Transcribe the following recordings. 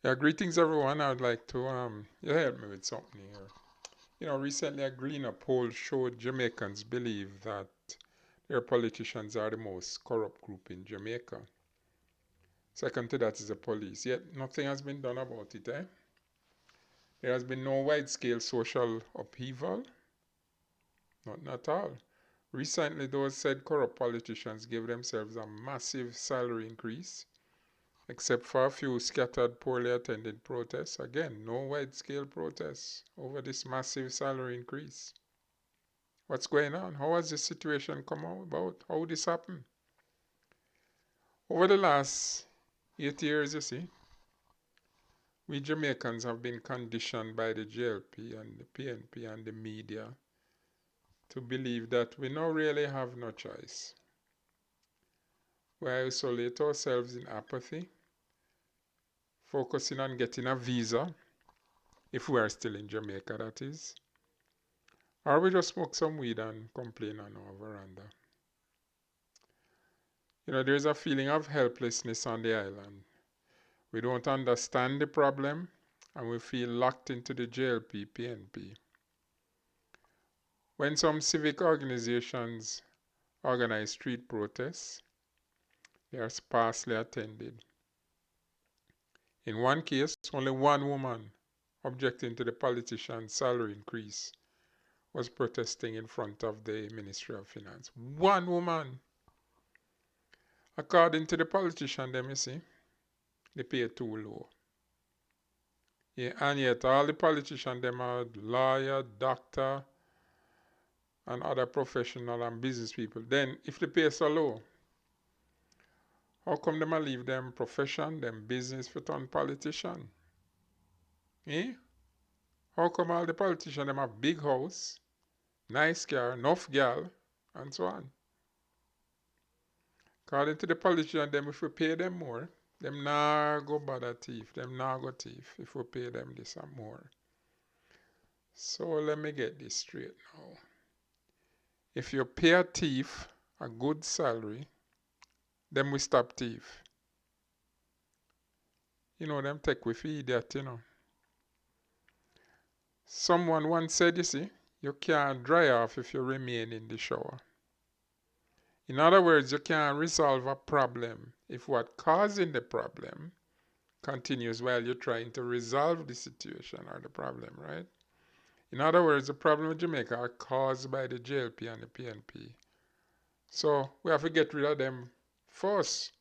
Yeah, greetings everyone. I would like to you help me with something here. Recently a Gleaner poll showed Jamaicans believe that their politicians are the most corrupt group in Jamaica. Second to that is the police. Yet nothing has been done about it, eh? There has been no wide-scale social upheaval. Not at all. Recently, those said corrupt politicians gave themselves a massive salary increase, except for a few scattered, poorly attended protests. Again, no wide-scale protests over this massive salary increase. What's going on? How has this situation come about? How did this happen? Over the last 8 years, you see, we Jamaicans have been conditioned by the JLP and the PNP and the media to believe that we now really have no choice. We isolate ourselves in apathy, focusing on getting a visa, if we are still in Jamaica, that is. Or we just smoke some weed and complain on our veranda. There's a feeling of helplessness on the island. We don't understand the problem and we feel locked into the JLP PNP. When some civic organizations organize street protests, they are sparsely attended. In one case, only one woman objecting to the politician's salary increase was protesting in front of the Ministry of Finance. One woman! According to the politician, them, you see, they pay too low. Yeah, and yet all the politicians, them are lawyer, doctor, and other professional and business people. Then, if the pay so low, how come them a leave them profession, them business for turn politician? Eh? How come all the politicians them have big house, nice car, enough gal, and so on? According to the politician, them if we pay them more, them nah go bother thief, them nah go thief if we pay them this and more. So let me get this straight now. If you pay a thief a good salary, then we stop thief. Them take we feed that. Someone once said, you see, you can't dry off if you remain in the shower. In other words, you can't resolve a problem if what causing the problem continues while you're trying to resolve the situation or the problem, right? In other words, the problem with Jamaica are caused by the JLP and the PNP. So we have to get rid of them first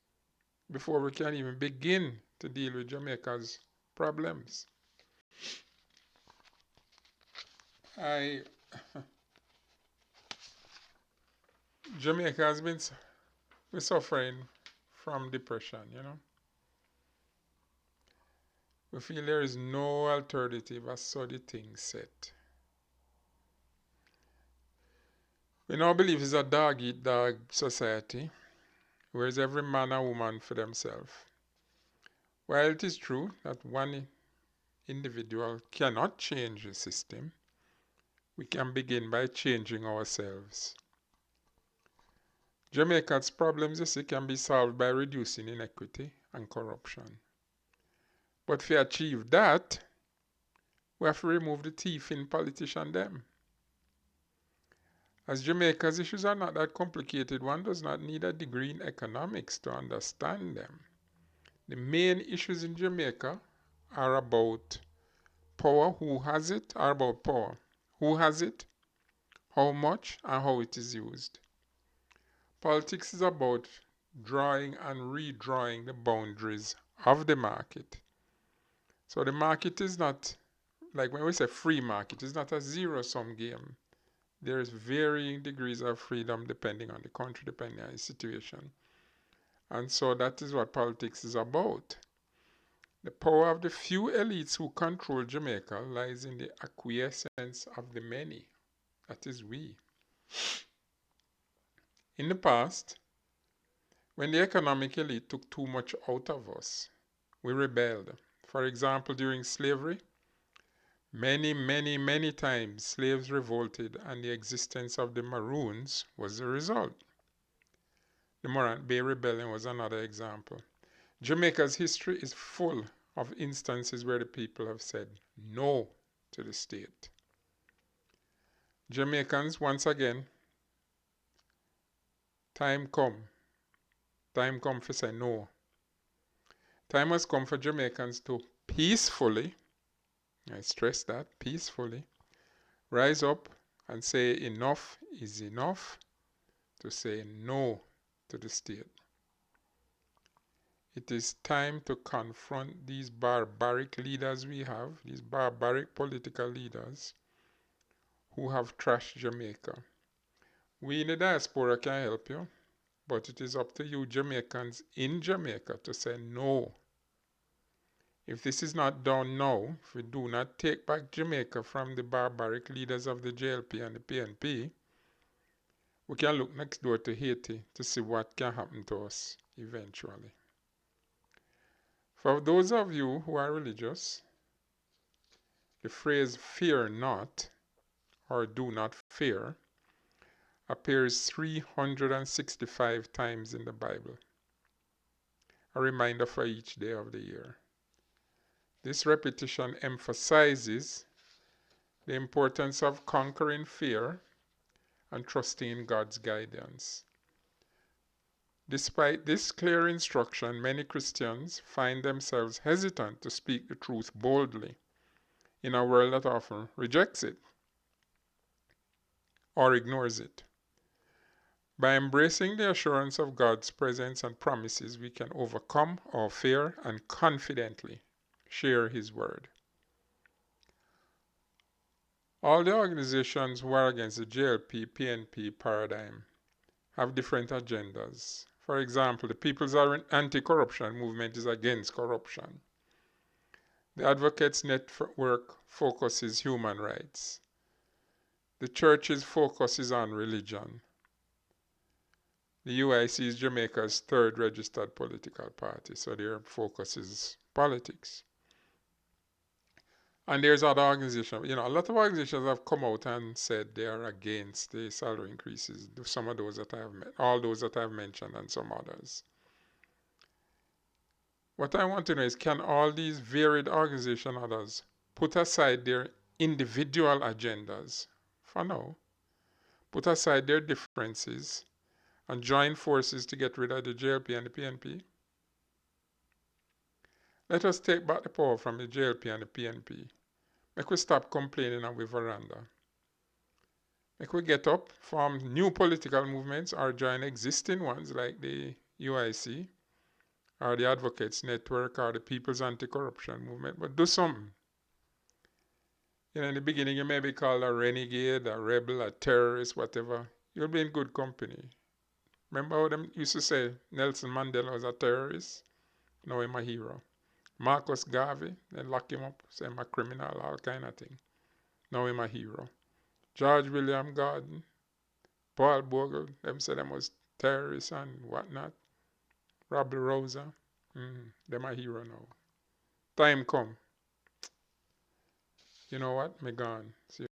before we can even begin to deal with Jamaica's problems. Jamaica has been suffering from depression. We feel there is no alternative as so the thing set. We now believe it's a dog-eat-dog society, where is every man and woman for themselves. While it is true that one individual cannot change the system, we can begin by changing ourselves. Jamaica's problems, you see, can be solved by reducing inequity and corruption. But to achieve that, we have to remove the thief in politician them. As Jamaica's issues are not that complicated, one does not need a degree in economics to understand them. The main issues in Jamaica are about power, who has it, are about power. Who has it, how much, and how it is used. Politics is about drawing and redrawing the boundaries of the market. So the market is not, like when we say free market, it's not a zero-sum game. There's varying degrees of freedom depending on the country, depending on the situation. And so that is what politics is about. The power of the few elites who control Jamaica lies in the acquiescence of the many. That is we. In the past, when the economic elite took too much out of us, we rebelled. For example, during slavery, many times slaves revolted and the existence of the Maroons was the result. The Morant Bay Rebellion was another example. Jamaica's history is full of instances where the people have said no to the state. Jamaicans, once again, time come. Time come for say no. Time has come for Jamaicans to peacefully, I stress that, peacefully, rise up and say enough is enough, to say no to the state. It is time to confront these barbaric leaders we have, these barbaric political leaders who have trashed Jamaica. We in the diaspora can help you, but it is up to you Jamaicans in Jamaica to say no. If this is not done now, if we do not take back Jamaica from the barbaric leaders of the JLP and the PNP, we can look next door to Haiti to see what can happen to us eventually. For those of you who are religious, the phrase fear not or do not fear appears 365 times in the Bible, a reminder for each day of the year. This repetition emphasizes the importance of conquering fear and trusting in God's guidance. Despite this clear instruction, many Christians find themselves hesitant to speak the truth boldly in a world that often rejects it or ignores it. By embracing the assurance of God's presence and promises, we can overcome our fear and confidently share His word. All the organizations who are against the JLP PNP paradigm have different agendas. For example, the People's Anti-Corruption Movement is against corruption. The Advocates Network focuses human rights. The church's focus is on religion. The UIC is Jamaica's third registered political party, so their focus is politics. And there's other organizations. A lot of organizations have come out and said they are against the salary increases. Some of those that I have met, all those that I have mentioned, and some others. What I want to know is, can all these varied organizations and others put aside their individual agendas for now, put aside their differences, and join forces to get rid of the JLP and the PNP? Let us take back the power from the JLP and the PNP. Make we stop complaining on the veranda. Make we get up, form new political movements, or join existing ones like the UIC, or the Advocates Network, or the People's Anti-Corruption Movement, but do something. In the beginning you may be called a renegade, a rebel, a terrorist, whatever. You'll be in good company. Remember how them used to say Nelson Mandela was a terrorist? Now he's a hero. Marcus Garvey, they lock him up, say he's a criminal, all kind of thing. Now he's a hero. George William Gordon, Paul Bogle, them say them was terrorists and whatnot. Robbie Rosa, them a hero now. Time come. You know what? Me gone. See